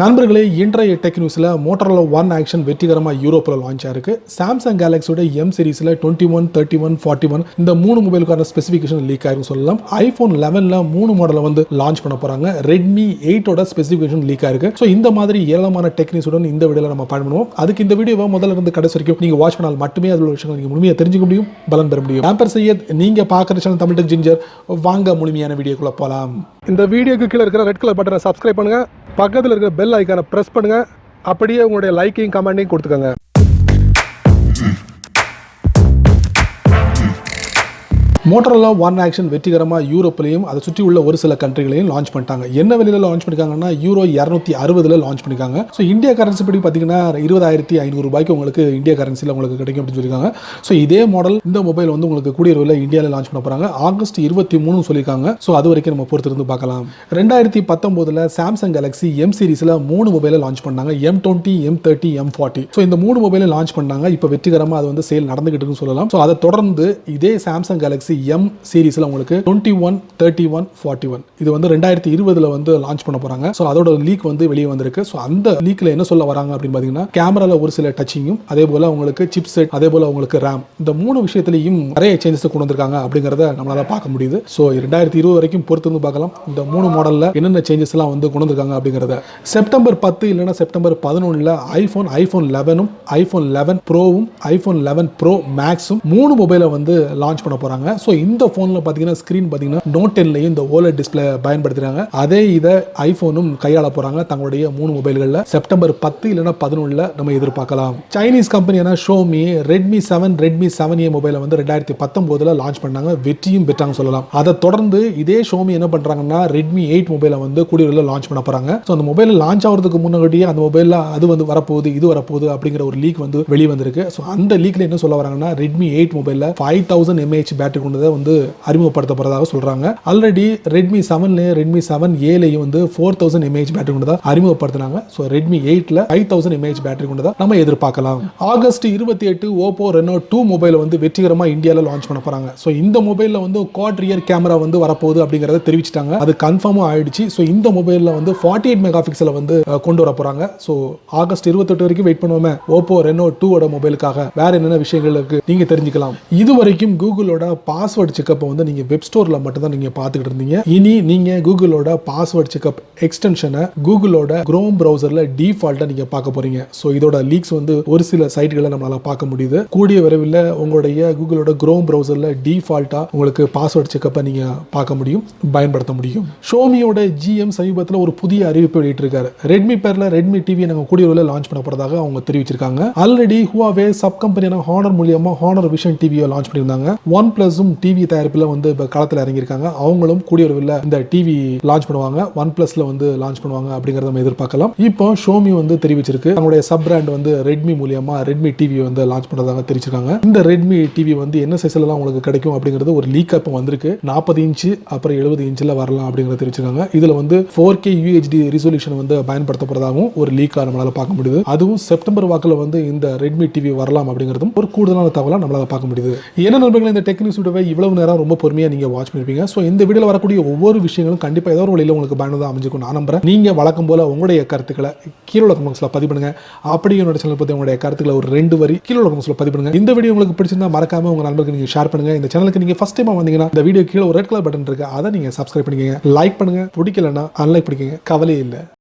நண்பர்களே, இன்றைய டெக் நியூஸில் மோட்டரோலா ஒன் ஆக்ஷன் வெற்றிகரமாக யூரோப்பில் லான்ச் ஆயிருக்கு. சாம்சங் கேலக்ஸியோட எம் சீரிஸில் 21, 31, 41 இந்த 3 மொபைலுக்கான ஸ்பெசிஃபிகேஷன் லீக் ஆயிருக்கும் சொல்லலாம். iPhone 11ல 3 மாடலை வந்து லான்ச் பண்ண போகிறாங்க. Redmi8ஓட ஸ்பெசிஃபிகேஷன் லீக் ஆயிருக்கு. ஸோ இந்த மாதிரி ஏராளமான டெக் நியூஸுடன் இந்த வீடியோவில் நம்ம பயன்படுவோம். அதுக்கு இந்த வீடியோவை முதல்ல இருந்து கடைசி வரைக்கும் நீங்கள் வாட்ச் பண்ணால் மட்டுமே அதில் விஷயங்கள் நீங்கள் முழுமையாக தெரிஞ்சுக்க முடியும், பலன் பெற முடியும். ஆம்பர் செய்யத் நீங்கள் பார்க்குற சேனல் தமிழ் டெக் ஜிஞ்சர். வாங்க முழுமையான வீடியோக்குள்ளே போகலாம். இந்த வீடியோக்கு கீழே இருக்கிற ரெட் கலர் பட்டனை சப்ஸ்கிரைப் பண்ணுங்க, பக்கத்தில் இருக்கிற பெல் ஐக்கானை பிரஸ் பண்ணுங்க, அப்படியே உங்களுடைய லைக்கையும் கமெண்டையும் கொடுத்துக்கோங்க. மோட்டரோலா ஒன் ஆக்ஷன் வெற்றிகரமாக யூரோப்லையும் அதை சுற்றி உள்ள ஒரு சில கண்ட்ரிகளையும் லான்ச் பண்ணிட்டாங்க. என்ன விலையில் லான்ச் பண்ணிருக்காங்கன்னா யூரோ 260 லான்ச் பண்ணிருக்காங்க. ஸோ இந்தியா கரன்சி படி பார்த்தீங்கன்னா 20,500 ரூபாய்க்கு உங்களுக்கு இந்தியா கரன்சியில் உங்களுக்கு கிடைக்கும் அப்படின்னு சொல்லியிருக்காங்க. ஸோ இதே மாடல் இந்த மொபைல் வந்து உங்களுக்கு கூடிய விரைவில் இந்தியாவில் லான்ச் பண்ண போகிறாங்க. ஆகஸ்ட் 23 சொல்லியிருக்காங்க. ஸோ அது வரைக்கும் நம்ம பொறுத்திருந்து பார்க்கலாம். 2019 சாம்சங் கேலக்ஸி எம் சீரிஸில் 3 மொபைலை லான்ச் பண்ணாங்க. M20, M30, M40. ஸோ இந்த 3 மொபைலை லான்ச் பண்ணாங்க. இப்போ வெற்றிகரமாக அது வந்து சேல் நடந்துகிட்டு இருக்குன்னு சொல்லலாம். ஸோ அதை தொடர்ந்து இதே சாம்சங் கேலக்ஸி எம் சீரிஸ்ல உங்களுக்கு 21, 31, 41 இது வந்து 2020 வந்து லான்ச் பண்ண போறாங்க. சோ அதோட லீக் வந்து வெளியே வந்திருக்கு. சோ அந்த லீக்ல என்ன சொல்ல வராங்க அப்படின்னு பாத்தீங்கன்னா, கேமரால ஒரு சில டச்சிங்கும், அதே போல உங்களுக்கு சிப் செட், அதே போல உங்களுக்கு RAM, இந்த 3 விஷயத்திலையும் நிறைய சேஞ்சஸ் கொண்டு வந்திருக்காங்க அப்படிங்கறத நம்மளால பார்க்க முடியுது. சோ 2020 வரைக்கும் பொறுத்து வந்து பார்க்கலாம் இந்த 3 மாடல்ல என்னென்ன சேஞ்சஸ் எல்லாம் வந்து கொண்டு வந்திருக்காங்க அப்படிங்கறத. செப்டம்பர் 10 இல்லைன்னா செப்டம்பர் 11ல iPhone 11ம், iPhone 11 Proவும், iPhone 11 Pro Maxம் 3 மொபைலை வந்து லான்ச் பண்ண போறாங்க. ஸோ இந்த ஃபோனில் பார்த்தீங்கன்னா ஸ்க்ரீன் பார்த்தீங்கன்னா Note 10லையும் இந்த OLED டிஸ்பிளே பயன்படுத்துகிறாங்க. அதே இதை ஐஃபோனும் கையாள போகிறாங்க தங்களுடைய 3 மொபைல்களில். செப்டம்பர் 10 இல்லைன்னா 11ல் நம்ம எதிர்பார்க்கலாம். சைனீஸ் கம்பெனியான ஷோமி Redmi 7, Redmi 7A மொபைலை வந்து 2019 லான்ச் பண்ணாங்க. வெற்றியும் பெற்றாங்க சொல்லலாம். அதை தொடர்ந்து இதே ஷோமி என்ன பண்ணுறாங்கன்னா Redmi8 மொபைலை வந்து கூடிய லான்ச் பண்ண போகிறாங்க. ஸோ அந்த மொபைல் லான்ச் ஆகிறதுக்கு முன்னாடியே அந்த மொபைலில் அது வந்து வரப்போகுது, இது வரப்போகுது அப்படிங்கிற ஒரு லீக் வந்து வெளியே வந்திருக்கு. ஸோ அந்த லீக்ல என்ன சொல்ல வராங்கன்னா, Redmi8 மொபைலில் 5000 mAh பேட்டரி கொண்டதை வந்து அறிமுகப்படுத்தப்படுறதாக சொல்றாங்க. ஆல்ரெடி Redmi 7ல Redmi 7Aலையும் வந்து 4000 mAh பேட்டரி கொண்டதா அறிமுகப்படுத்தினாங்க. சோ Redmi8ல 5000 mAh பேட்டரி கொண்டதா நம்ம எதிர்பார்க்கலாம். ஆகஸ்ட் 28 Oppo Reno 2 மொபைலை வந்து வெற்றிகரமா இந்தியால லான்ச் பண்ண போறாங்க. சோ இந்த மொபைல்ல வந்து குவாட் ரியர் கேமரா வந்து வரப்போகுது அப்படிங்கறத தெரிவிச்சிட்டாங்க. அது கன்ஃபார்மும் ஆயிடுச்சு. சோ இந்த மொபைல்ல வந்து 48 மெகா பிக்சலை வந்து கொண்டு வர போறாங்க. சோ ஆகஸ்ட் 28 வரைக்கும் வெயிட் பண்ணுவோமே Oppo Reno 2 ஓட மொபைலுக்காக. வேற என்னென்ன விஷயங்கள் இருக்கு நீங்க தெரிஞ்சுக்கலாம். இது வரைக்கும் கூகுளோட பாஸ்வேர்ட் செக்அப் வந்து நீங்க வெப் ஸ்டோர்ல மட்டும் தான் நீங்க பார்த்துக்கிட்டு இருந்தீங்க. இனி நீங்க கூகுளோட பாஸ்வேர்ட் செக்அப் எக்ஸ்டென்ஷனை கூகுளோட குரோம் பிரவுசர்ல டிஃபால்ட்டா நீங்க பார்க்க போறீங்க. சோ இதோட லீக்ஸ் வந்து ஒரு சில சைட்களை நம்மளால பார்க்க முடியுது. கூடிய விரைவில் உங்களுடைய கூகுளோட குரோம் பிரவுசர்ல டிஃபால்ட்டா உங்களுக்கு பாஸ்வேர்ட் செக்அப்பை நீங்க பார்க்க முடியும், பயன்படுத்த முடியும். ஷோமியோட GM சமீபத்தில் ஒரு புதிய அறிவிப்பு வெளியிட்டிருக்காரு. ரெட்மி பேர்ல ரெட்மி டிவி நாங்க கூடிய விரைவில் லான்ச் பண்ண போறதாக அவங்க தெரிவிச்சிருக்காங்க. ஆல்ரெடி ஹுவாவே சப் கம்பெனியான ஹானர் மூலமா ஹானர் விஷன் டிவியை லான்ச் பண்ணியிருந்தாங்க. ஒன் பிளஸும் டிவி தயாரிப்பில் வந்து களத்தில் இறங்கியிருக்காங்க. அவங்களும் கூடிய விரைவில் இந்த டிவி லான்ச் பண்ணுவாங்க, ஒன் பிளஸ்ல வந்து லான்ச் பண்ணுவாங்க அப்படிங்கறத நம்ம எதிர்பார்க்கலாம். இப்போ ஷோமி வந்து தெரிவிச்சிருக்கு தங்களுடைய சப் பிராண்ட் வந்து ரெட்மி மூலமா ரெட்மி டிவி வந்து லான்ச் பண்ணதாக தெரிவிச்சிருக்காங்க. இந்த ரெட்மி டிவி வந்து என்ன சைஸ்ல எல்லாம் உங்களுக்கு கிடைக்கும் அப்படிங்கிறது ஒரு லீக் இப்போ வந்திருக்கு. 40 இன்ச் அப்புறம் 70 இன்ச்ல வரலாம் அப்படிங்கறத தெரிவிச்சிருக்காங்க. இதுல வந்து 4K UHD ரெசல்யூஷன் வந்து பயன்படுத்தப்படுறதாகவும் ஒரு லீக்கா நம்மளால பார்க்க முடியுது. அதுவும் செப்டம்பர் வாக்கில் வந்து இந்த ரெட்மி டிவி வரலாம் அப்படிங்கிறதும் ஒரு கூடுதலான தகவலா நம்மளால பார்க்க முடியுது. என்ன நண்பர்களே, இந்த டெக் நியூஸ் வீடியோவை இவ்வளவு நேரம் ரொம்ப பொறுமையா நீங்க வாட்ச் பண்ணிருப்பீங்க. சோ இந்த வீடியோல வரக்கூடிய ஒவ்வொரு விஷயங்களும் கண்டிப்பா ஏதோ ஒரு வழியில உங்களுக்கு பயனுள்ளதா அமைஞ்சிருக்கும் நான் நம்புறேன். நீங்க வழக்கம் போல உங்களுடைய கருத்துக்களை கீழே உள்ள கமெண்ட்ஸ்ல பதிவு பண்ணுங்க. அப்படியே என்னோட சேனல் பத்தி உங்களுடைய கருத்துக்களை ஒரு 2 வரி கீழே உள்ள கமெண்ட்ஸ்ல பதிவு பண்ணுங்க. இந்த வீடியோ உங்களுக்கு பிடிச்சிருந்தா மறக்காம உங்க நண்பர்களுக்கு நீங்க ஷேர் பண்ணுங்க. இந்த சேனலுக்கு நீங்க ஃபர்ஸ்ட் டைம் வந்தீங்கன்னா இந்த வீடியோ கீழே ஒரு ரெட் கலர் பட்டன் இருக்கு, அதை நீங்க சப்ஸ்கிரைப் பண்ணிக்கங்க. லைக் பண்ணுங்க, பிடிக்கலன்னா அன்லைக் பண்ணிக்கங்க, கவலையே இல்லை.